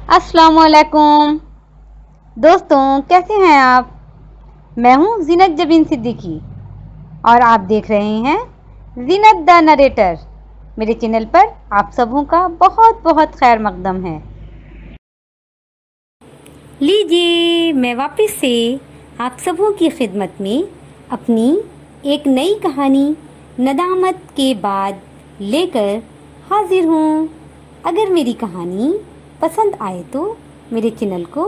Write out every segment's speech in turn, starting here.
अस्सलाम वालेकुम दोस्तों, कैसे हैं आप। मैं हूं जीनत जबीन सिद्दीकी और आप देख रहे हैं जीनत द नरेटर। मेरे चैनल पर आप सबों का बहुत बहुत खैर मकदम है। लीजिए, मैं वापस से आप सबों की खिदमत में अपनी एक नई कहानी नदामत के बाद लेकर हाजिर हूँ। अगर मेरी कहानी पसंद आए तो मेरे चैनल को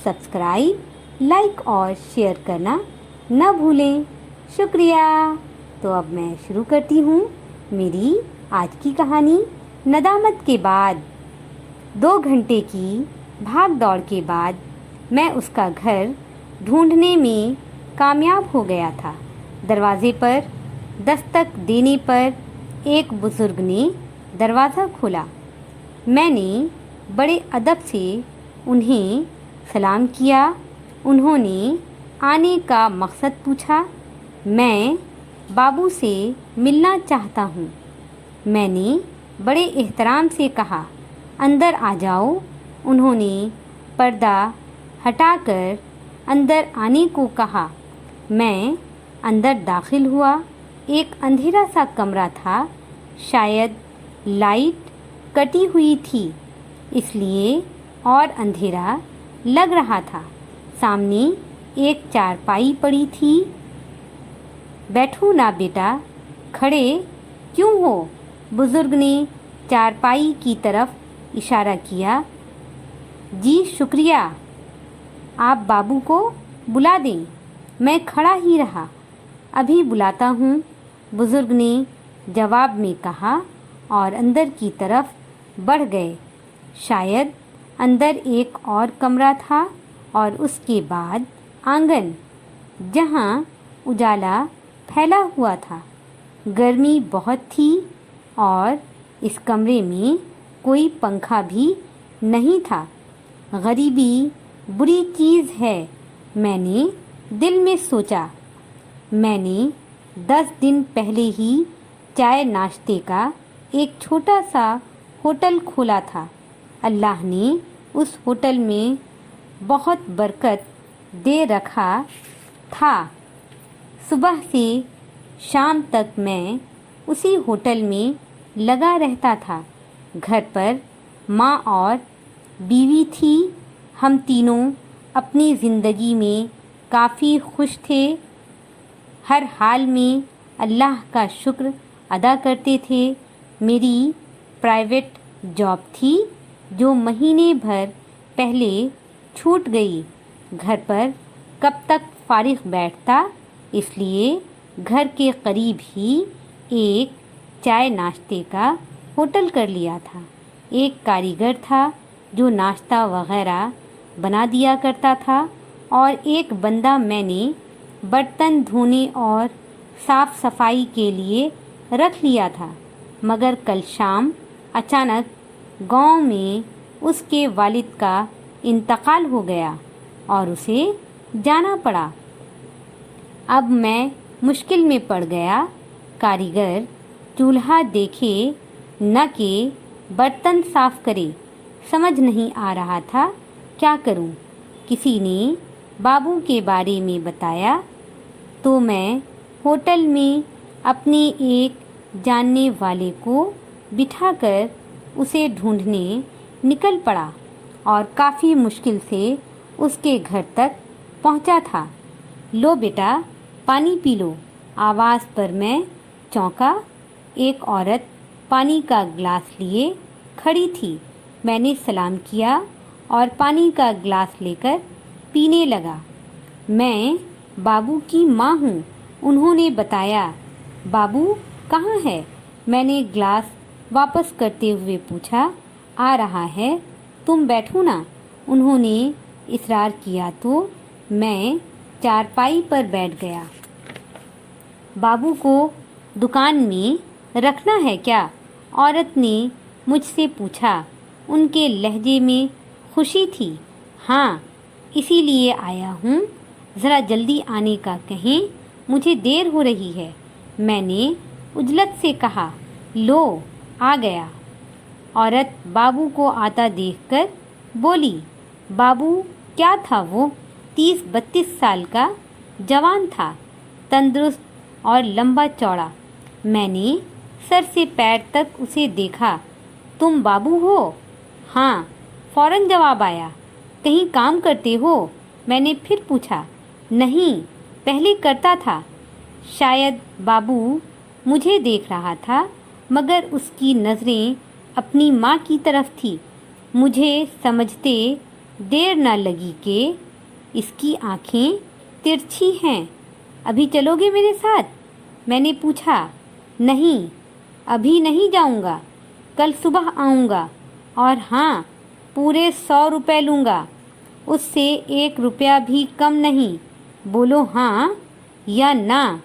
सब्सक्राइब, लाइक और शेयर करना न भूलें। शुक्रिया। तो अब मैं शुरू करती हूँ मेरी आज की कहानी नदामत के बाद। 2 घंटे की भाग दौड़ के बाद मैं उसका घर ढूंढने में कामयाब हो गया था। दरवाजे पर दस्तक देने पर एक बुजुर्ग ने दरवाज़ा खोला। मैंने बड़े अदब से उन्हें सलाम किया। उन्होंने आने का मकसद पूछा। मैं बाबू से मिलना चाहता हूँ। मैंने बड़े एहतराम से कहा, अंदर आ जाओ। उन्होंने पर्दा हटाकर अंदर आने को कहा। मैं अंदर दाखिल हुआ। एक अंधेरा सा कमरा था। शायद लाइट कटी हुई थी, इसलिए और अंधेरा लग रहा था। सामने एक चारपाई पड़ी थी। बैठो ना बेटा, खड़े क्यों हो? बुजुर्ग ने चारपाई की तरफ इशारा किया। जी शुक्रिया, आप बाबू को बुला दें। मैं खड़ा ही रहा। अभी बुलाता हूँ, बुजुर्ग ने जवाब में कहा और अंदर की तरफ बढ़ गए। शायद अंदर एक और कमरा था और उसके बाद आंगन, जहाँ उजाला फैला हुआ था। गर्मी बहुत थी और इस कमरे में कोई पंखा भी नहीं था। गरीबी बुरी चीज़ है, मैंने दिल में सोचा। मैंने 10 दिन पहले ही चाय नाश्ते का एक छोटा सा होटल खोला था। अल्लाह ने उस होटल में बहुत बरकत दे रखा था। सुबह से शाम तक मैं उसी होटल में लगा रहता था। घर पर माँ और बीवी थी। हम तीनों अपनी ज़िंदगी में काफ़ी खुश थे। हर हाल में अल्लाह का शुक्र अदा करते थे। मेरी प्राइवेट जॉब थी जो महीने भर पहले छूट गई। घर पर कब तक फारिग बैठता, इसलिए घर के करीब ही एक चाय नाश्ते का होटल कर लिया था। एक कारीगर था जो नाश्ता वगैरह बना दिया करता था और एक बंदा मैंने बर्तन धोने और साफ़ सफाई के लिए रख लिया था। मगर कल शाम अचानक गांव में उसके वालिद का इंतकाल हो गया और उसे जाना पड़ा। अब मैं मुश्किल में पड़ गया। कारीगर चूल्हा देखे न कि बर्तन साफ करे। समझ नहीं आ रहा था क्या करूं। किसी ने बाबू के बारे में बताया तो मैं होटल में अपने एक जानने वाले को बिठाकर उसे ढूंढने निकल पड़ा और काफ़ी मुश्किल से उसके घर तक पहुंचा था। लो बेटा, पानी पी लो। आवाज़ पर मैं चौंका। एक औरत पानी का गिलास लिए खड़ी थी। मैंने सलाम किया और पानी का गिलास लेकर पीने लगा। मैं बाबू की माँ हूँ, उन्होंने बताया। बाबू कहाँ है? मैंने गिलास वापस करते हुए पूछा। आ रहा है, तुम बैठो ना। उन्होंने इसरार किया तो मैं चारपाई पर बैठ गया। बाबू को दुकान में रखना है क्या? औरत ने मुझसे पूछा। उनके लहजे में खुशी थी। हाँ, इसीलिए आया हूँ। ज़रा जल्दी आने का कहें, मुझे देर हो रही है। मैंने उजलत से कहा। लो, आ गया। औरत बाबू को आता देखकर बोली, बाबू क्या था वो? 30-32 साल का जवान था, तंदुरुस्त और लंबा चौड़ा। मैंने सर से पैर तक उसे देखा। तुम बाबू हो? हाँ, फौरन जवाब आया। कहीं काम करते हो? मैंने फिर पूछा। नहीं, पहले करता था। शायद बाबू मुझे देख रहा था, मगर उसकी नज़रें अपनी माँ की तरफ थी। मुझे समझते देर न लगी कि इसकी आँखें तिरछी हैं। अभी चलोगे मेरे साथ? मैंने पूछा। नहीं, अभी नहीं जाऊंगा, कल सुबह आऊँगा, और हाँ, पूरे 100 रुपये लूँगा, उससे 1 रुपया भी कम नहीं। बोलो हाँ या ना।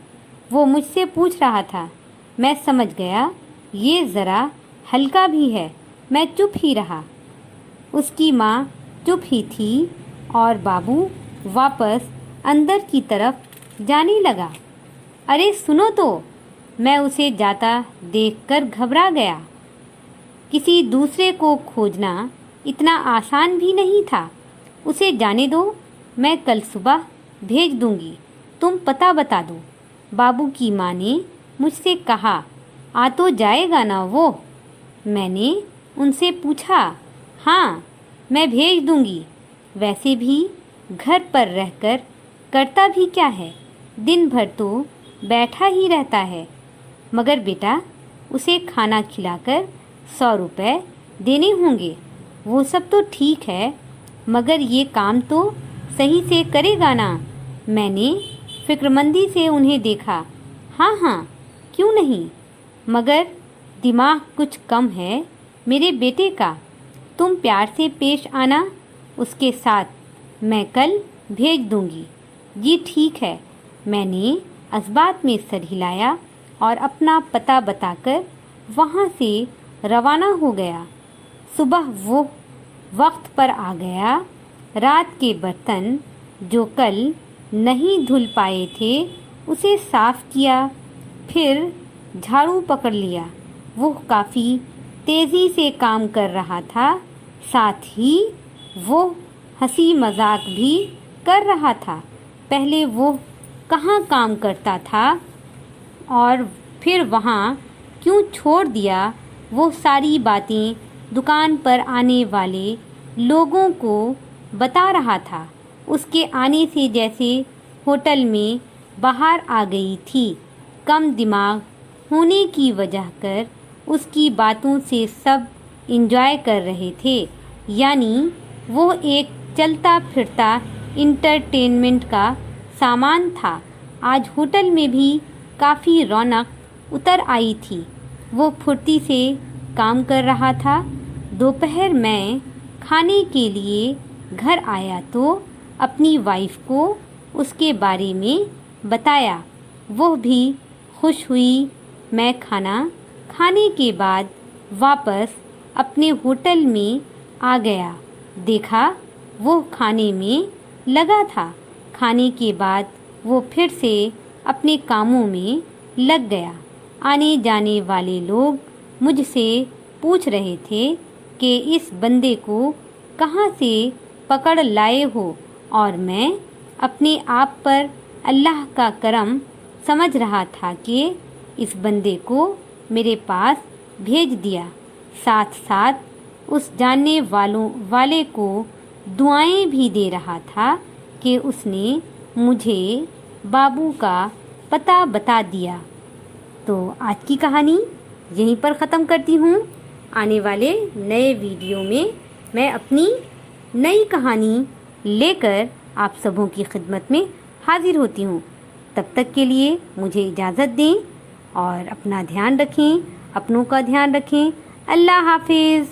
वो मुझसे पूछ रहा था। मैं समझ गया ये ज़रा हल्का भी है। मैं चुप ही रहा। उसकी माँ चुप ही थी और बाबू वापस अंदर की तरफ जाने लगा। अरे सुनो तो! मैं उसे जाता देखकर घबरा गया। किसी दूसरे को खोजना इतना आसान भी नहीं था। उसे जाने दो, मैं कल सुबह भेज दूंगी, तुम पता बता दो। बाबू की माँ ने मुझसे कहा। आ तो जाएगा ना वो? मैंने उनसे पूछा। हाँ, मैं भेज दूंगी। वैसे भी घर पर रहकर करता भी क्या है, दिन भर तो बैठा ही रहता है। मगर बेटा, उसे खाना खिलाकर 100 रुपये देने होंगे। वो सब तो ठीक है, मगर ये काम तो सही से करेगा ना? मैंने फिक्रमंदी से उन्हें देखा। हाँ हाँ, क्यों नहीं, मगर दिमाग कुछ कम है मेरे बेटे का। तुम प्यार से पेश आना उसके साथ, मैं कल भेज दूंगी। जी ठीक है। मैंने अस्बात में सर हिलाया और अपना पता बताकर वहाँ से रवाना हो गया। सुबह वो वक्त पर आ गया। रात के बर्तन जो कल नहीं धुल पाए थे उसे साफ किया, फिर झाड़ू पकड़ लिया। वो काफ़ी तेज़ी से काम कर रहा था, साथ ही वो हंसी मजाक भी कर रहा था। पहले वो कहाँ काम करता था और फिर वहाँ क्यों छोड़ दिया, वो सारी बातें दुकान पर आने वाले लोगों को बता रहा था। उसके आने से जैसे होटल में बाहर आ गई थी। कम दिमाग होने की वजह कर उसकी बातों से सब एंजॉय कर रहे थे, यानी वो एक चलता फिरता इंटरटेनमेंट का सामान था। आज होटल में भी काफ़ी रौनक उतर आई थी। वो फुर्ती से काम कर रहा था। दोपहर मैं खाने के लिए घर आया तो अपनी वाइफ को उसके बारे में बताया। वो भी खुश हुई। मैं खाना खाने के बाद वापस अपने होटल में आ गया। देखा वो खाने में लगा था। खाने के बाद वो फिर से अपने कामों में लग गया। आने जाने वाले लोग मुझसे पूछ रहे थे कि इस बंदे को कहाँ से पकड़ लाए हो, और मैं अपने आप पर अल्लाह का करम समझ रहा था कि इस बंदे को मेरे पास भेज दिया। साथ साथ उस जानने वाले को दुआएं भी दे रहा था कि उसने मुझे बाबू का पता बता दिया। तो आज की कहानी यहीं पर ख़त्म करती हूँ। आने वाले नए वीडियो में मैं अपनी नई कहानी लेकर आप सबों की खिदमत में हाजिर होती हूँ। तब तक के लिए मुझे इजाज़त दें और अपना ध्यान रखें, अपनों का ध्यान रखें। अल्लाह हाफिज़।